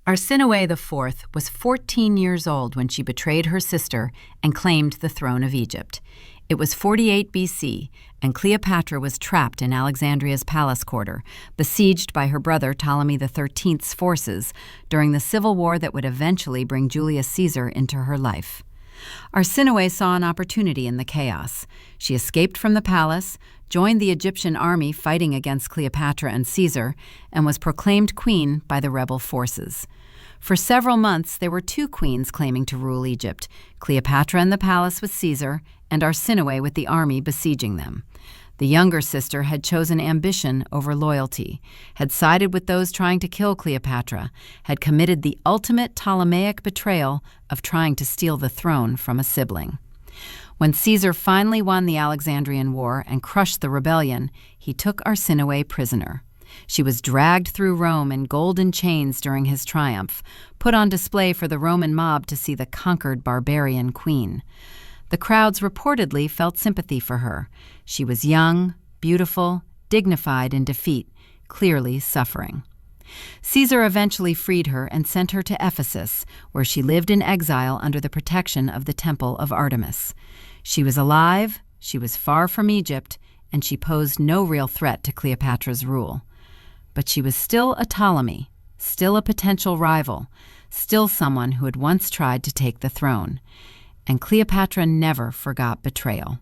Arsinoe IV was 14 years old when she betrayed her sister and claimed the throne of Egypt. It was 48 BC, and Cleopatra was trapped in Alexandria's palace quarter, besieged by her brother Ptolemy XIII's forces during the civil war that would eventually bring Julius Caesar into her life. Arsinoe saw an opportunity in the chaos. She escaped from the palace, joined the Egyptian army fighting against Cleopatra and Caesar, and was proclaimed queen by the rebel forces. For several months, there were two queens claiming to rule Egypt, Cleopatra in the palace with Caesar, and Arsinoe with the army besieging them. The younger sister had chosen ambition over loyalty, had sided with those trying to kill Cleopatra, had committed the ultimate Ptolemaic betrayal of trying to steal the throne from a sibling. When Caesar finally won the Alexandrian War and crushed the rebellion, he took Arsinoe prisoner. She was dragged through Rome in golden chains during his triumph, put on display for the Roman mob to see the conquered barbarian queen. The crowds reportedly felt sympathy for her. She was young, beautiful, dignified in defeat, clearly suffering. Caesar eventually freed her and sent her to Ephesus, where she lived in exile under the protection of the temple of Artemis. She was alive, she was far from Egypt, and she posed no real threat to Cleopatra's rule. But she was still a Ptolemy, still a potential rival, still someone who had once tried to take the throne. And Cleopatra never forgot betrayal.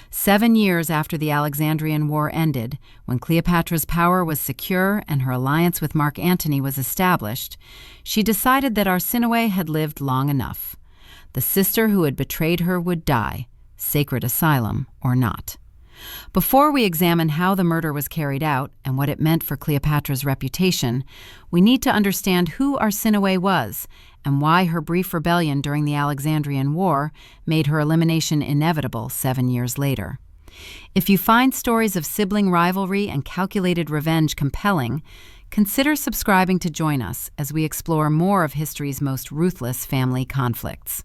7 years after the Alexandrian War ended, when Cleopatra's power was secure and her alliance with Mark Antony was established, she decided that Arsinoe had lived long enough. The sister who had betrayed her would die, sacred asylum or not. Before we examine how the murder was carried out and what it meant for Cleopatra's reputation, we need to understand who Arsinoe was and why her brief rebellion during the Alexandrian War made her elimination inevitable 7 years later. If you find stories of sibling rivalry and calculated revenge compelling, consider subscribing to join us as we explore more of history's most ruthless family conflicts.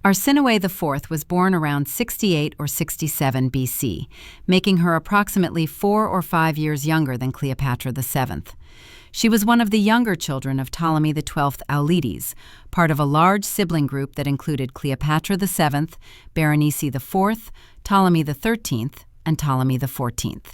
Arsinoe IV was born around 68 or 67 BC, making her approximately 4 or 5 years younger than Cleopatra VII. She was one of the younger children of Ptolemy XII Auletes, part of a large sibling group that included Cleopatra VII, Berenice IV, Ptolemy XIII, and Ptolemy XIV.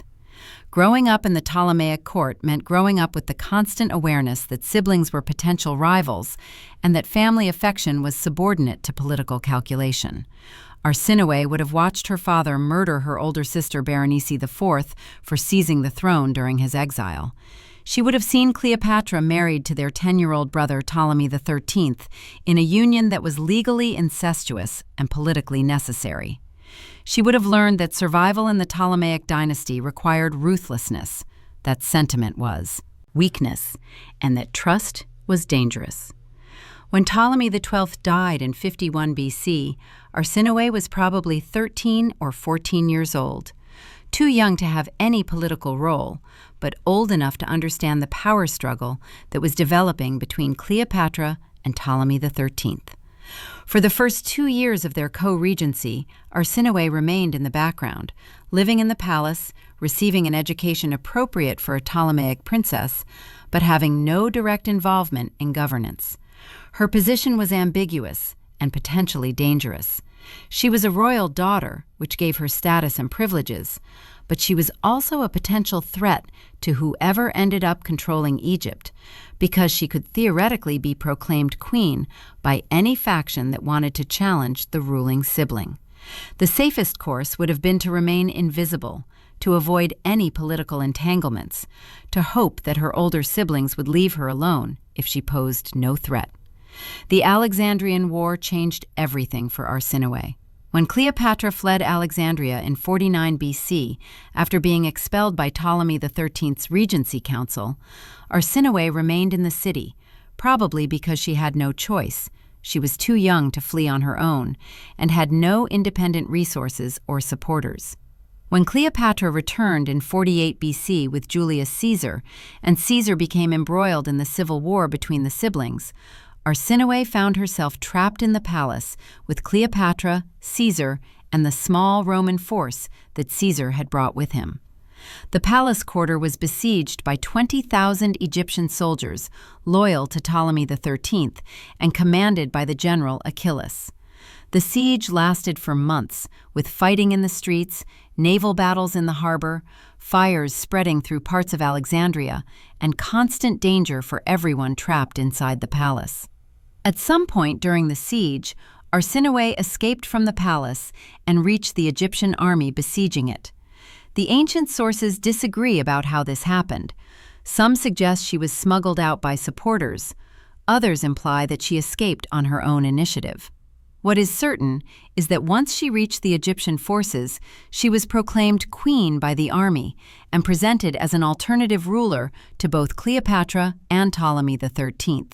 Growing up in the Ptolemaic court meant growing up with the constant awareness that siblings were potential rivals and that family affection was subordinate to political calculation. Arsinoe would have watched her father murder her older sister Berenice IV for seizing the throne during his exile. She would have seen Cleopatra married to their 10-year-old brother Ptolemy XIII in a union that was legally incestuous and politically necessary. She would have learned that survival in the Ptolemaic dynasty required ruthlessness, that sentiment was weakness, and that trust was dangerous. When Ptolemy XII died in 51 BC, Arsinoe was probably 13 or 14 years old, too young to have any political role, but old enough to understand the power struggle that was developing between Cleopatra and Ptolemy XIII. For the first 2 years of their co-regency, Arsinoe remained in the background, living in the palace, receiving an education appropriate for a Ptolemaic princess, but having no direct involvement in governance. Her position was ambiguous and potentially dangerous. She was a royal daughter, which gave her status and privileges, but she was also a potential threat to whoever ended up controlling Egypt, because she could theoretically be proclaimed queen by any faction that wanted to challenge the ruling sibling. The safest course would have been to remain invisible, to avoid any political entanglements, to hope that her older siblings would leave her alone if she posed no threat. The Alexandrian War changed everything for Arsinoe. When Cleopatra fled Alexandria in 49 BC after being expelled by Ptolemy XIII's Regency Council, Arsinoe remained in the city, probably because she had no choice. She was too young to flee on her own and had no independent resources or supporters. When Cleopatra returned in 48 BC with Julius Caesar, and Caesar became embroiled in the civil war between the siblings, Arsinoe found herself trapped in the palace with Cleopatra, Caesar, and the small Roman force that Caesar had brought with him. The palace quarter was besieged by 20,000 Egyptian soldiers loyal to Ptolemy XIII and commanded by the general Achilles. The siege lasted for months, with fighting in the streets, naval battles in the harbor, fires spreading through parts of Alexandria, and constant danger for everyone trapped inside the palace. At some point during the siege, Arsinoe escaped from the palace and reached the Egyptian army besieging it. The ancient sources disagree about how this happened. Some suggest she was smuggled out by supporters. Others imply that she escaped on her own initiative. What is certain is that once she reached the Egyptian forces, she was proclaimed queen by the army and presented as an alternative ruler to both Cleopatra and Ptolemy XIII.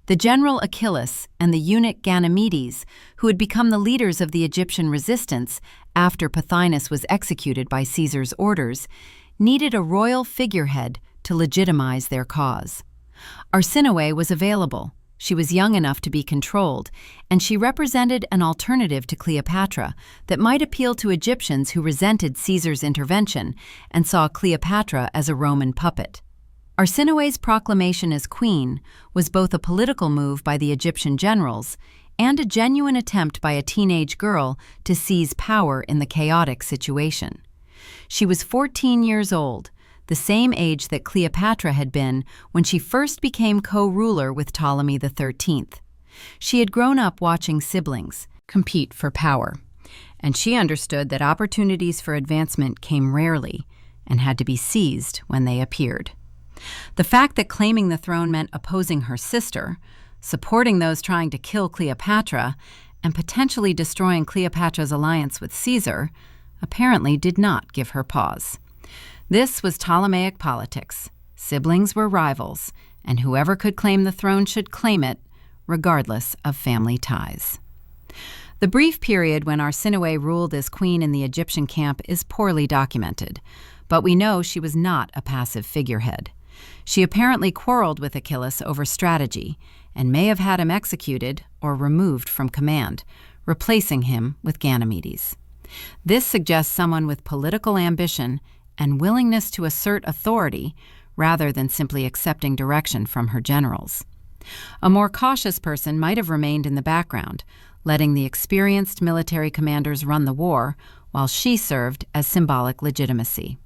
The general Achilles and the eunuch Ganymedes, who had become the leaders of the Egyptian resistance after Pothinus was executed by Caesar's orders, needed a royal figurehead to legitimize their cause. Arsinoe was available. She was young enough to be controlled, and she represented an alternative to Cleopatra that might appeal to Egyptians who resented Caesar's intervention and saw Cleopatra as a Roman puppet. Arsinoe's proclamation as queen was both a political move by the Egyptian generals and a genuine attempt by a teenage girl to seize power in the chaotic situation. She was 14 years old, the same age that Cleopatra had been when she first became co-ruler with Ptolemy XIII. She had grown up watching siblings compete for power, and she understood that opportunities for advancement came rarely and had to be seized when they appeared. The fact that claiming the throne meant opposing her sister, supporting those trying to kill Cleopatra, and potentially destroying Cleopatra's alliance with Caesar apparently did not give her pause. This was Ptolemaic politics. Siblings were rivals, and whoever could claim the throne should claim it, regardless of family ties. The brief period when Arsinoe ruled as queen in the Egyptian camp is poorly documented, but we know she was not a passive figurehead. She apparently quarreled with Achilles over strategy and may have had him executed or removed from command, replacing him with Ganymedes. This suggests someone with political ambition and willingness to assert authority rather than simply accepting direction from her generals. A more cautious person might have remained in the background, letting the experienced military commanders run the war while she served as symbolic legitimacy.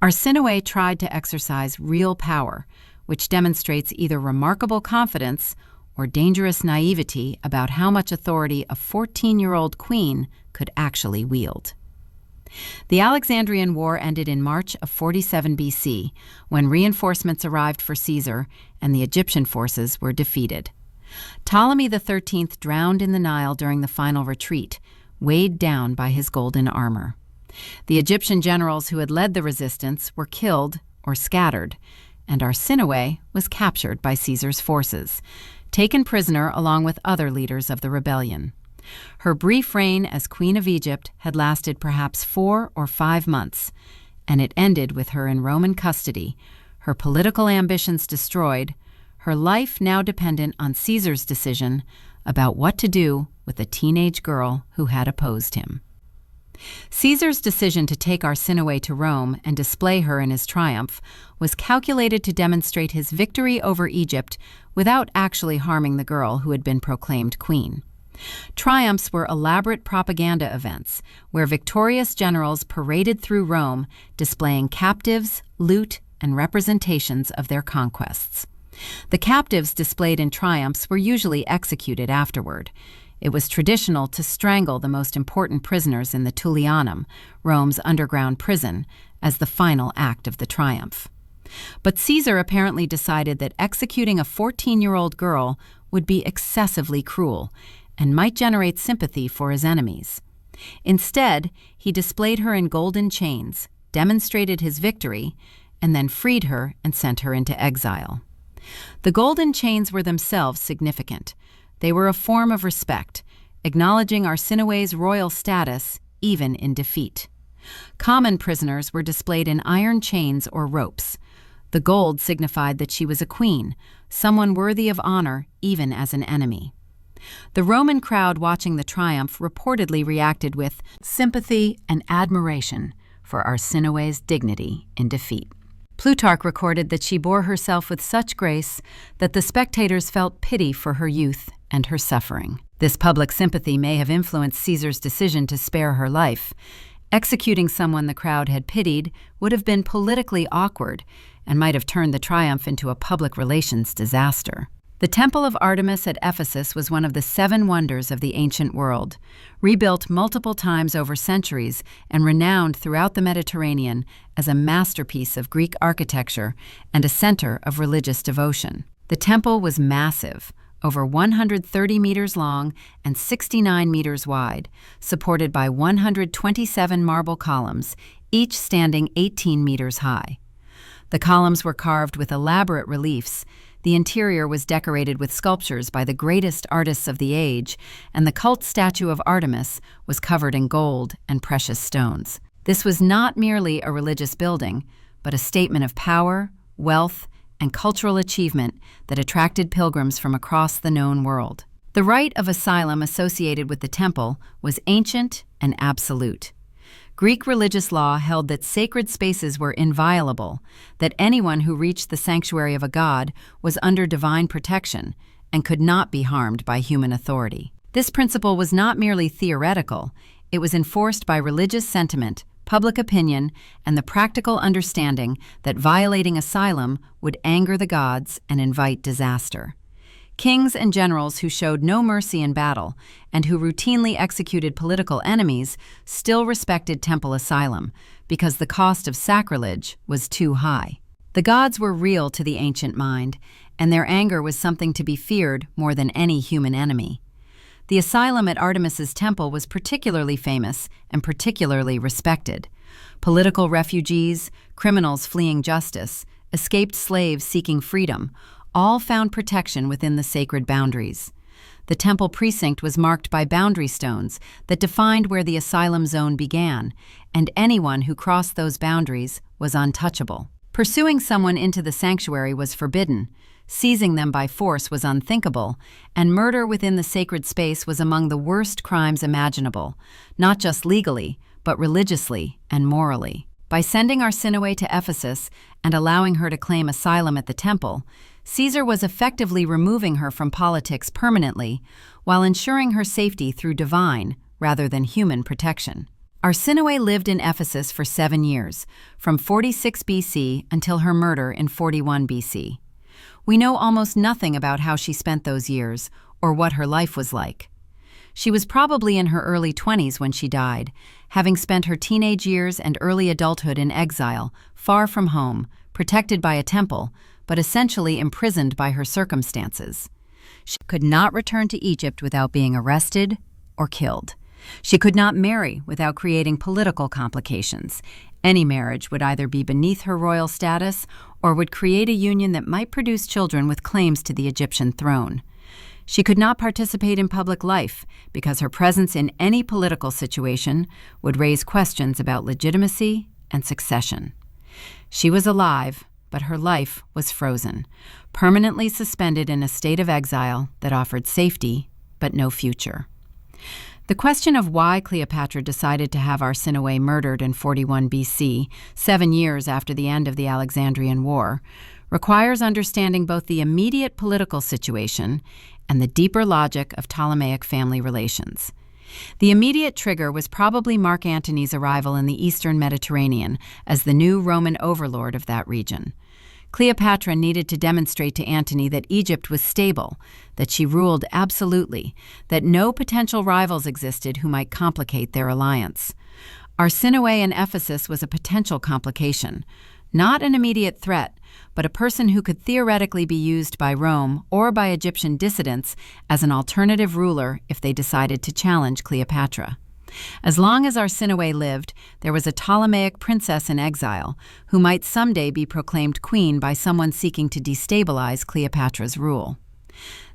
Arsinoe tried to exercise real power, which demonstrates either remarkable confidence or dangerous naivety about how much authority a 14-year-old queen could actually wield. The Alexandrian War ended in March of 47 BC, when reinforcements arrived for Caesar and the Egyptian forces were defeated. Ptolemy XIII drowned in the Nile during the final retreat, weighed down by his golden armor. The Egyptian generals who had led the resistance were killed or scattered, and Arsinoe was captured by Caesar's forces, taken prisoner along with other leaders of the rebellion. Her brief reign as Queen of Egypt had lasted perhaps 4 or 5 months, and it ended with her in Roman custody, her political ambitions destroyed, her life now dependent on Caesar's decision about what to do with a teenage girl who had opposed him. Caesar's decision to take Arsinoe to Rome and display her in his triumph was calculated to demonstrate his victory over Egypt without actually harming the girl who had been proclaimed queen. Triumphs were elaborate propaganda events where victorious generals paraded through Rome, displaying captives, loot, and representations of their conquests. The captives displayed in triumphs were usually executed afterward. It was traditional to strangle the most important prisoners in the Tullianum, Rome's underground prison, as the final act of the triumph. But Caesar apparently decided that executing a 14-year-old girl would be excessively cruel and might generate sympathy for his enemies. Instead, he displayed her in golden chains, demonstrated his victory, and then freed her and sent her into exile. The golden chains were themselves significant. They were a form of respect, acknowledging Arsinoe's royal status even in defeat. Common prisoners were displayed in iron chains or ropes. The gold signified that she was a queen, someone worthy of honor even as an enemy. The Roman crowd watching the triumph reportedly reacted with sympathy and admiration for Arsinoe's dignity in defeat. Plutarch recorded that she bore herself with such grace that the spectators felt pity for her youth and her suffering. This public sympathy may have influenced Caesar's decision to spare her life. Executing someone the crowd had pitied would have been politically awkward and might have turned the triumph into a public relations disaster. The Temple of Artemis at Ephesus was one of the 7 wonders of the ancient world, rebuilt multiple times over centuries and renowned throughout the Mediterranean as a masterpiece of Greek architecture and a center of religious devotion. The temple was massive, over 130 meters long and 69 meters wide, supported by 127 marble columns, each standing 18 meters high. The columns were carved with elaborate reliefs. The interior was decorated with sculptures by the greatest artists of the age, and the cult statue of Artemis was covered in gold and precious stones. This was not merely a religious building, but a statement of power, wealth, and cultural achievement that attracted pilgrims from across the known world. The right of asylum associated with the temple was ancient and absolute. Greek religious law held that sacred spaces were inviolable, that anyone who reached the sanctuary of a god was under divine protection and could not be harmed by human authority. This principle was not merely theoretical, it was enforced by religious sentiment, public opinion, and the practical understanding that violating asylum would anger the gods and invite disaster. Kings and generals who showed no mercy in battle and who routinely executed political enemies still respected temple asylum because the cost of sacrilege was too high. The gods were real to the ancient mind, and their anger was something to be feared more than any human enemy. The asylum at Artemis's temple was particularly famous and particularly respected. Political refugees, criminals fleeing justice, escaped slaves seeking freedom, all found protection within the sacred boundaries. The temple precinct was marked by boundary stones that defined where the asylum zone began, and anyone who crossed those boundaries was untouchable. Pursuing someone into the sanctuary was forbidden, seizing them by force was unthinkable, and murder within the sacred space was among the worst crimes imaginable, not just legally, but religiously and morally. By sending Arsinoe to Ephesus and allowing her to claim asylum at the temple, Caesar was effectively removing her from politics permanently while ensuring her safety through divine rather than human protection. Arsinoe lived in Ephesus for 7 years, from 46 BC until her murder in 41 BC. We know almost nothing about how she spent those years or what her life was like. She was probably in her early 20s when she died, having spent her teenage years and early adulthood in exile, far from home, protected by a temple, but essentially imprisoned by her circumstances. She could not return to Egypt without being arrested or killed. She could not marry without creating political complications. Any marriage would either be beneath her royal status or would create a union that might produce children with claims to the Egyptian throne. She could not participate in public life because her presence in any political situation would raise questions about legitimacy and succession. She was alive, but her life was frozen, permanently suspended in a state of exile that offered safety but no future. The question of why Cleopatra decided to have Arsinoe murdered in 41 BC, 7 years after the end of the Alexandrian War, requires understanding both the immediate political situation and the deeper logic of Ptolemaic family relations. The immediate trigger was probably Mark Antony's arrival in the eastern Mediterranean as the new Roman overlord of that region. Cleopatra needed to demonstrate to Antony that Egypt was stable, that she ruled absolutely, that no potential rivals existed who might complicate their alliance. Arsinoe in Ephesus was a potential complication, not an immediate threat, but a person who could theoretically be used by Rome or by Egyptian dissidents as an alternative ruler if they decided to challenge Cleopatra. As long as Arsinoe lived, there was a Ptolemaic princess in exile who might someday be proclaimed queen by someone seeking to destabilize Cleopatra's rule.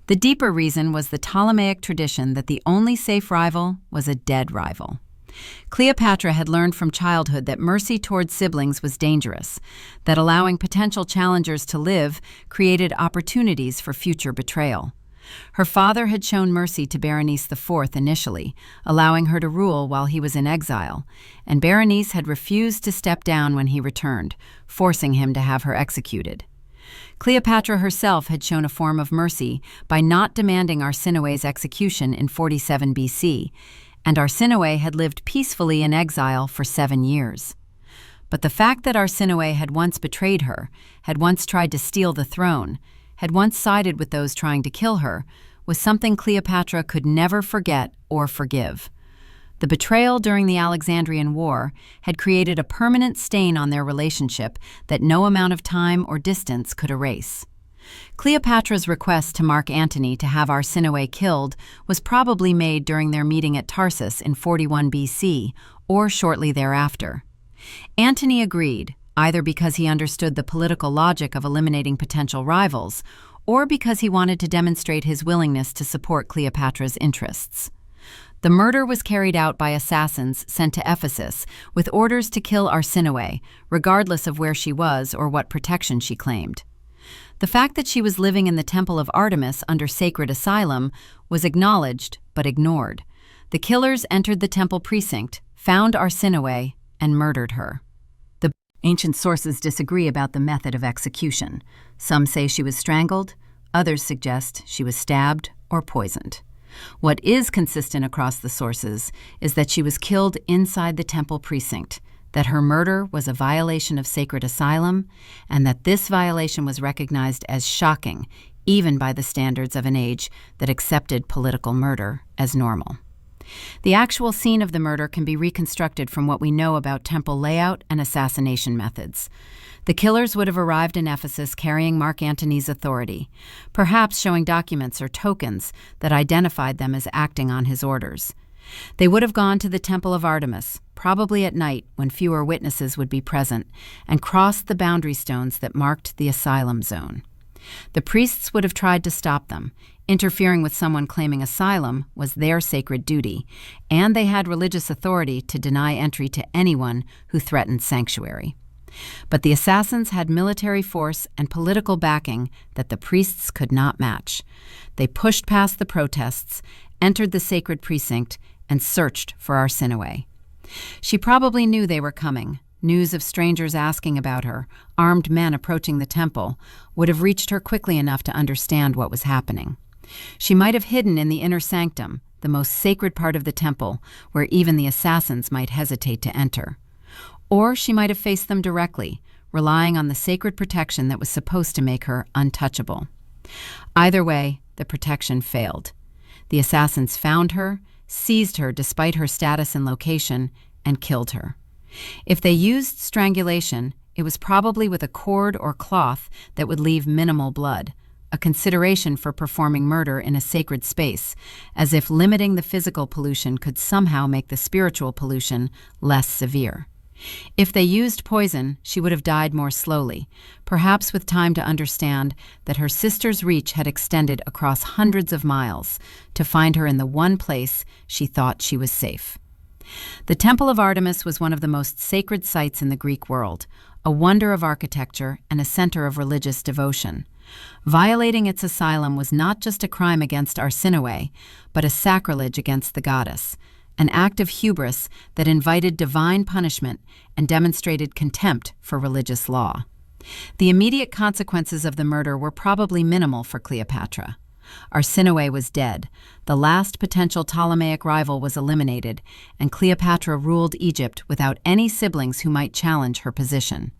The deeper reason was the Ptolemaic tradition that the only safe rival was a dead rival. Cleopatra had learned from childhood that mercy toward siblings was dangerous, that allowing potential challengers to live created opportunities for future betrayal. Her father had shown mercy to Berenice IV initially, allowing her to rule while he was in exile, and Berenice had refused to step down when he returned, forcing him to have her executed. Cleopatra herself had shown a form of mercy by not demanding Arsinoe's execution in 47 BC, and Arsinoe had lived peacefully in exile for 7 years. But the fact that Arsinoe had once betrayed her, had once tried to steal the throne, had once sided with those trying to kill her, was something Cleopatra could never forget or forgive. The betrayal during the Alexandrian War had created a permanent stain on their relationship that no amount of time or distance could erase. Cleopatra's request to Mark Antony to have Arsinoe killed was probably made during their meeting at Tarsus in 41 BC or shortly thereafter. Antony agreed, either because he understood the political logic of eliminating potential rivals or because he wanted to demonstrate his willingness to support Cleopatra's interests. The murder was carried out by assassins sent to Ephesus with orders to kill Arsinoe, regardless of where she was or what protection she claimed. The fact that she was living in the temple of Artemis under sacred asylum was acknowledged but ignored. The killers entered the temple precinct, found Arsinoe, and murdered her. The ancient sources disagree about the method of execution. Some say she was strangled, others suggest she was stabbed or poisoned. What is consistent across the sources is that she was killed inside the temple precinct, that her murder was a violation of sacred asylum, and that this violation was recognized as shocking, even by the standards of an age that accepted political murder as normal. The actual scene of the murder can be reconstructed from what we know about temple layout and assassination methods. The killers would have arrived in Ephesus carrying Mark Antony's authority, perhaps showing documents or tokens that identified them as acting on his orders. They would have gone to the Temple of Artemis, probably at night when fewer witnesses would be present, and crossed the boundary stones that marked the asylum zone. The priests would have tried to stop them. Interfering with someone claiming asylum was their sacred duty, and they had religious authority to deny entry to anyone who threatened sanctuary. But the assassins had military force and political backing that the priests could not match. They pushed past the protests, entered the sacred precinct, and searched for Arsinoe. She probably knew they were coming. News of strangers asking about her, armed men approaching the temple, would have reached her quickly enough to understand what was happening. She might have hidden in the inner sanctum, the most sacred part of the temple, where even the assassins might hesitate to enter. Or she might have faced them directly, relying on the sacred protection that was supposed to make her untouchable. Either way, the protection failed. The assassins found her, seized her despite her status and location, and killed her. If they used strangulation, it was probably with a cord or cloth that would leave minimal blood, a consideration for performing murder in a sacred space, as if limiting the physical pollution could somehow make the spiritual pollution less severe. If they used poison, she would have died more slowly, perhaps with time to understand that her sister's reach had extended across hundreds of miles to find her in the one place she thought she was safe. The Temple of Artemis was one of the most sacred sites in the Greek world, a wonder of architecture and a center of religious devotion. Violating its asylum was not just a crime against Arsinoe, but a sacrilege against the goddess, an act of hubris that invited divine punishment and demonstrated contempt for religious law. The immediate consequences of the murder were probably minimal for Cleopatra. Arsinoe was dead, the last potential Ptolemaic rival was eliminated, and Cleopatra ruled Egypt without any siblings who might challenge her position.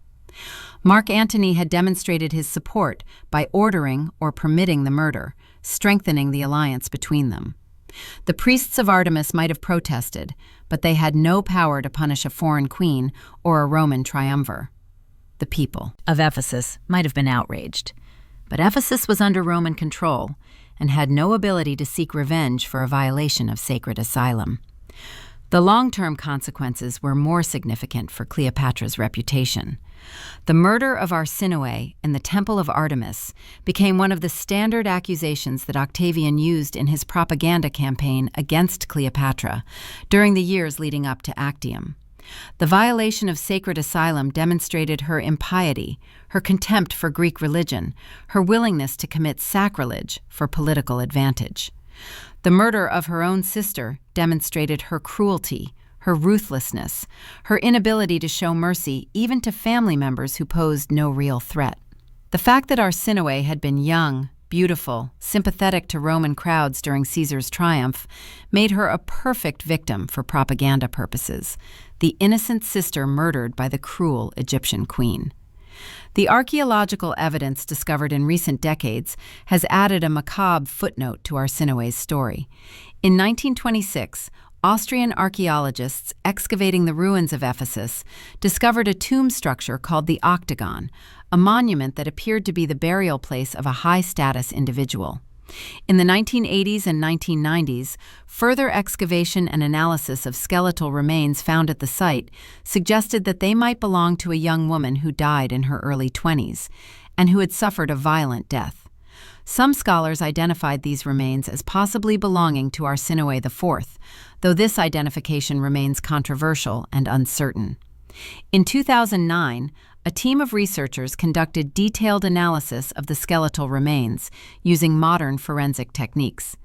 Mark Antony had demonstrated his support by ordering or permitting the murder, strengthening the alliance between them. The priests of Artemis might have protested, but they had no power to punish a foreign queen or a Roman triumvir. The people of Ephesus might have been outraged, but Ephesus was under Roman control and had no ability to seek revenge for a violation of sacred asylum. The long-term consequences were more significant for Cleopatra's reputation. The murder of Arsinoe in the Temple of Artemis became one of the standard accusations that Octavian used in his propaganda campaign against Cleopatra during the years leading up to Actium. The violation of sacred asylum demonstrated her impiety, her contempt for Greek religion, her willingness to commit sacrilege for political advantage. The murder of her own sister demonstrated her cruelty, her ruthlessness, her inability to show mercy even to family members who posed no real threat. The fact that Arsinoe had been young, beautiful, sympathetic to Roman crowds during Caesar's triumph made her a perfect victim for propaganda purposes, the innocent sister murdered by the cruel Egyptian queen. The archaeological evidence discovered in recent decades has added a macabre footnote to Arsinoe's story. In 1926, Austrian archaeologists excavating the ruins of Ephesus discovered a tomb structure called the Octagon, a monument that appeared to be the burial place of a high-status individual. In the 1980s and 1990s, further excavation and analysis of skeletal remains found at the site suggested that they might belong to a young woman who died in her early 20s and who had suffered a violent death. Some scholars identified these remains as possibly belonging to Arsinoe IV, though this identification remains controversial and uncertain. In 2009, a team of researchers conducted detailed analysis of the skeletal remains using modern forensic techniques.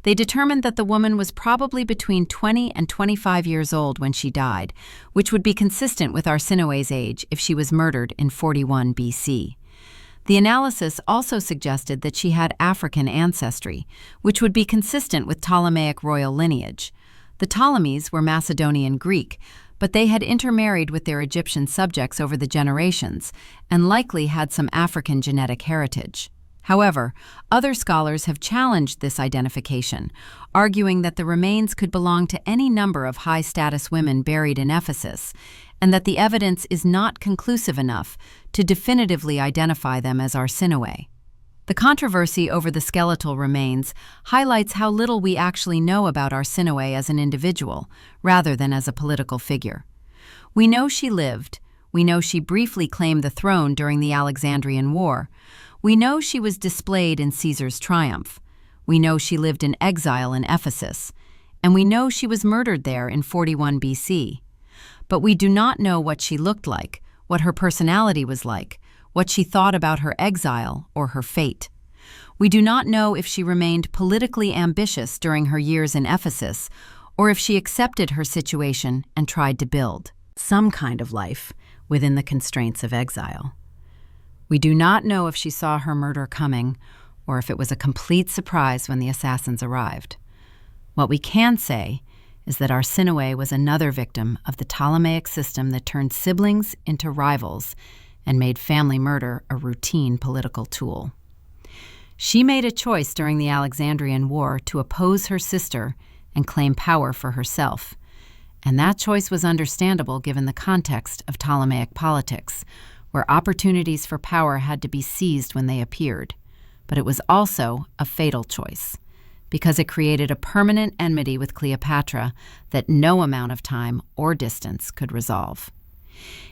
They determined that the woman was probably between 20 and 25 years old when she died, which would be consistent with Arsinoe's age if she was murdered in 41 BC. The analysis also suggested that she had African ancestry, which would be consistent with Ptolemaic royal lineage. The Ptolemies were Macedonian Greek, but they had intermarried with their Egyptian subjects over the generations and likely had some African genetic heritage. However, other scholars have challenged this identification, arguing that the remains could belong to any number of high-status women buried in Ephesus, and that the evidence is not conclusive enough to definitively identify them as Arsinoe. The controversy over the skeletal remains highlights how little we actually know about Arsinoe as an individual, rather than as a political figure. We know she lived. We know she briefly claimed the throne during the Alexandrian War. We know she was displayed in Caesar's triumph. We know she lived in exile in Ephesus. And we know she was murdered there in 41 BC. But we do not know what she looked like, what her personality was like, what she thought about her exile or her fate. We do not know if she remained politically ambitious during her years in Ephesus, or if she accepted her situation and tried to build some kind of life within the constraints of exile. We do not know if she saw her murder coming, or if it was a complete surprise when the assassins arrived. What we can say is that Arsinoe was another victim of the Ptolemaic system that turned siblings into rivals and made family murder a routine political tool. She made a choice during the Alexandrian War to oppose her sister and claim power for herself, and that choice was understandable given the context of Ptolemaic politics, where opportunities for power had to be seized when they appeared. But it was also a fatal choice, because it created a permanent enmity with Cleopatra that no amount of time or distance could resolve.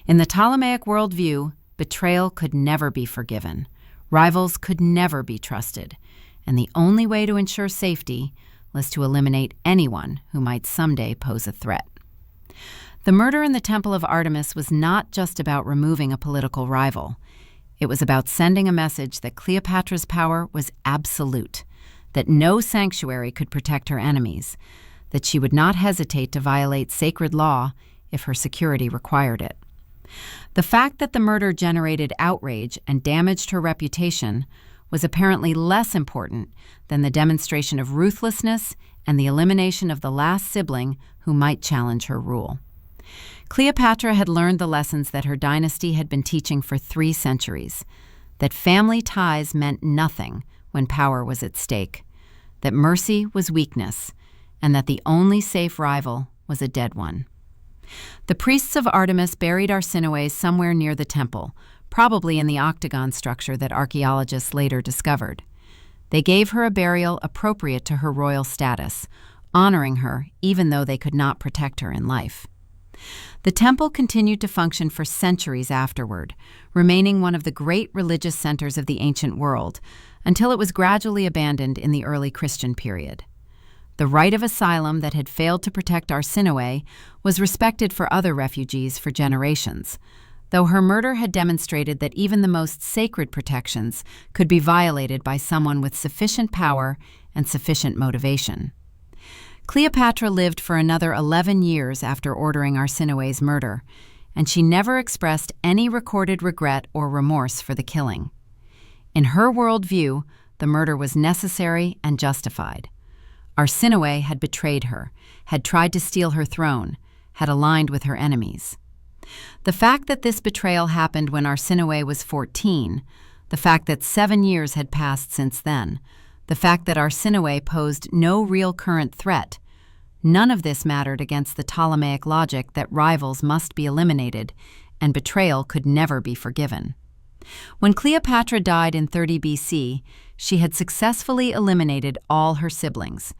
In the Ptolemaic worldview, betrayal could never be forgiven, rivals could never be trusted, and the only way to ensure safety was to eliminate anyone who might someday pose a threat. The murder in the Temple of Artemis was not just about removing a political rival. It was about sending a message that Cleopatra's power was absolute, that no sanctuary could protect her enemies, that she would not hesitate to violate sacred law if her security required it. The fact that the murder generated outrage and damaged her reputation was apparently less important than the demonstration of ruthlessness and the elimination of the last sibling who might challenge her rule. Cleopatra had learned the lessons that her dynasty had been teaching for 3 centuries, that family ties meant nothing when power was at stake, that mercy was weakness, and that the only safe rival was a dead one. The priests of Artemis buried Arsinoe somewhere near the temple, probably in the octagon structure that archaeologists later discovered. They gave her a burial appropriate to her royal status, honoring her even though they could not protect her in life. The temple continued to function for centuries afterward, remaining one of the great religious centers of the ancient world, until it was gradually abandoned in the early Christian period. The right of asylum that had failed to protect Arsinoe was respected for other refugees for generations, though her murder had demonstrated that even the most sacred protections could be violated by someone with sufficient power and sufficient motivation. Cleopatra lived for another 11 years after ordering Arsinoe's murder, and she never expressed any recorded regret or remorse for the killing. In her worldview, the murder was necessary and justified. Arsinoe had betrayed her, had tried to steal her throne, had aligned with her enemies. The fact that this betrayal happened when Arsinoe was 14, the fact that 7 years had passed since then, the fact that Arsinoe posed no real current threat, none of this mattered against the Ptolemaic logic that rivals must be eliminated and betrayal could never be forgiven. When Cleopatra died in 30 BC, she had successfully eliminated all her siblings.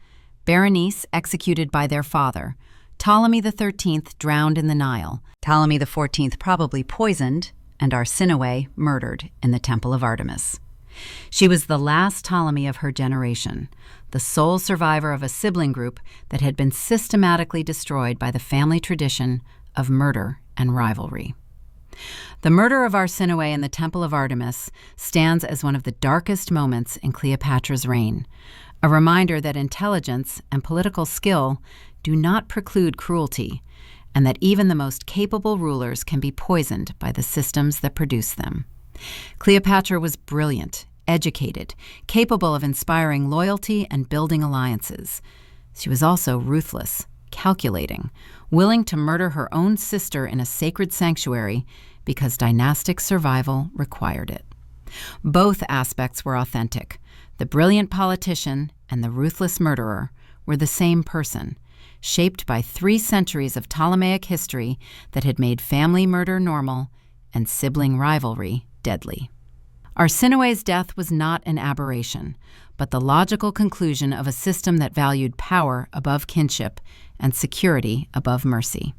Berenice executed by their father, Ptolemy XIII drowned in the Nile, Ptolemy XIV probably poisoned, and Arsinoe murdered in the Temple of Artemis. She was the last Ptolemy of her generation, the sole survivor of a sibling group that had been systematically destroyed by the family tradition of murder and rivalry. The murder of Arsinoe in the Temple of Artemis stands as one of the darkest moments in Cleopatra's reign, a reminder that intelligence and political skill do not preclude cruelty, and that even the most capable rulers can be poisoned by the systems that produce them. Cleopatra was brilliant, educated, capable of inspiring loyalty and building alliances. She was also ruthless, calculating, willing to murder her own sister in a sacred sanctuary because dynastic survival required it. Both aspects were authentic. The brilliant politician and the ruthless murderer were the same person, shaped by 3 centuries of Ptolemaic history that had made family murder normal and sibling rivalry deadly. Arsinoe's death was not an aberration, but the logical conclusion of a system that valued power above kinship and security above mercy.